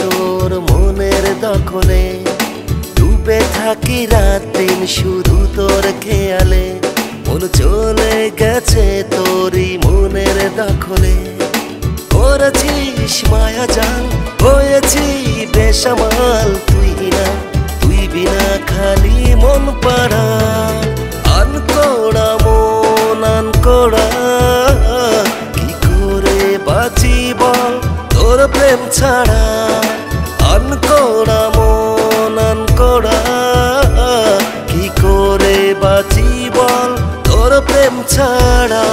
তোর মনের দখলে, ডুবে থাকি রাত দিন শুধু তোর খেয়ালে। মন চলে গেছে তোরই মনের দখলে, করেছিস মায়া জাল, হয়েছি বেসামাল। তুই বিনা খালি মন পাড়া, আনকোড়া মন আনকোড়া। কি করে বাঁচি বল তোর প্রেম ছাড়া, আনকোড়া মন আনকোড়া। কি করে বাঁচি বল তোর প্রেম ছাড়া।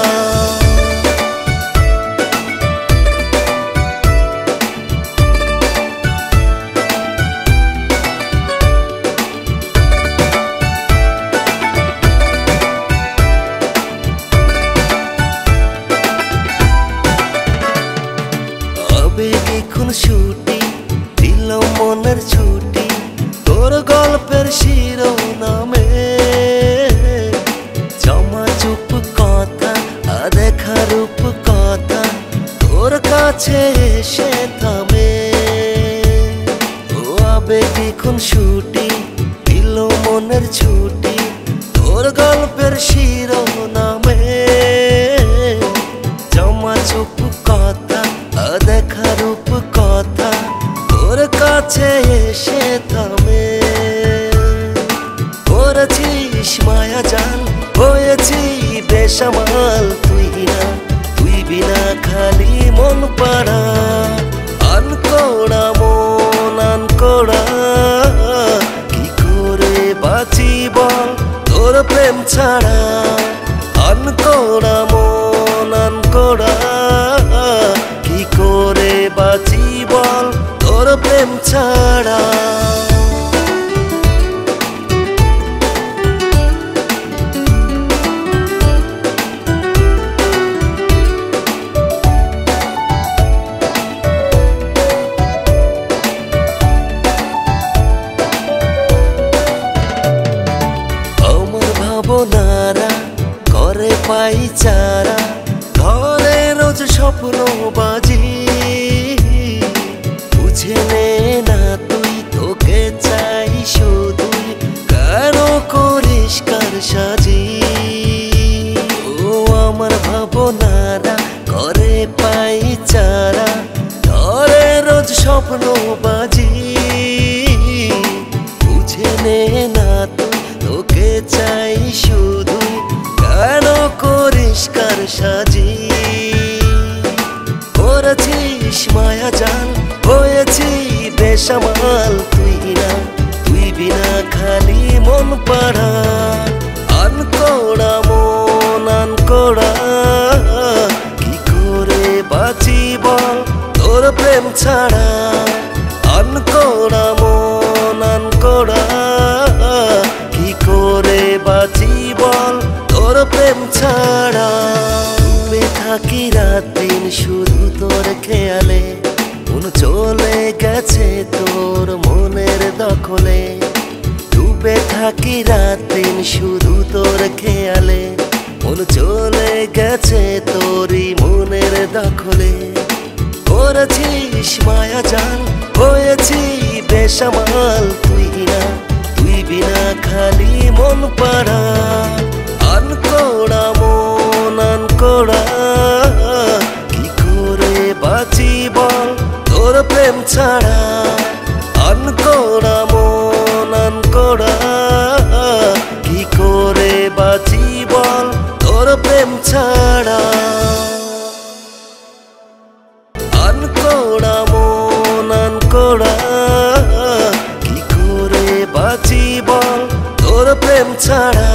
এখন ছুটি দিল মনের ছুটি, তোর গল্পের শিরোনামে। জমা চুপ কথা দেখা রূপ কথা তোর কাছে এসে থামে। ও আবেগ এখন ছুটি দিল মনের ছুটি, তোর গল্পের শিরোনামে। জমা চুপ কথা দেখা রূপ কথা তোর কাছে এসে থামে। করেছিস মায়া জাল, হয়েছি বেসামাল। তুই বিনা খালি মন পাড়া, আনকোড়া মন আনকোড়া। কি করে বাঁচি বল তোর প্রেম ছাড়া, আনকোড়া মন আনকোড়া। কি করে বাঁচি বল তোর প্রেম ছাড়া। আমার ভাবনারা করে পাই চারা, ঘরে রোজ স্বপ্ন বাজি। বুঝে নে না তুই তোকে চাই শুধুই, কেন করিস কার সাজি। ও আমার ভাবনারা করে পাই চারা, ঘরে রোজ স্বপ্ন বাজি। বুঝে নে না তুই তোকে চাই শুধুই, কেন করিস কার সাজি। করেছিস মায়া জাল, হয়েছি বেসামাল। তুই বিনা খালি মন পাড়া, আনকোড়া মন আনকোড়া। কি করে বাঁচি বল তোর প্রেম ছাড়া, আনকোড়া মন আনকোড়া। কি করে বাঁচি বল তোর প্রেম ছাড়া। ডুবে থাকি রাত দিন শুধু তোর খেয়ালে, মন চলে গেছে তোর মনের দখলে। ডুবে থাকি রাত দিন শুধু তোর খেয়ালে, মন চলে গেছে তোরই মনের দখলে। করেছিস মায়া জাল, হয়েছি বেসামাল। তুই বিনা খালি মন পাড়া, আনকোড়া মন আনকোড়া। কি করে বাঁচি বল তোর প্রেম ছাড়া, আনকোড়া মন আনকোড়া। কি করে বাঁচি বল তোর প্রেম ছাড়া, আনকোড়া মন আনকোড়া। কি করে বাঁচি বল তোর প্রেম ছাড়া।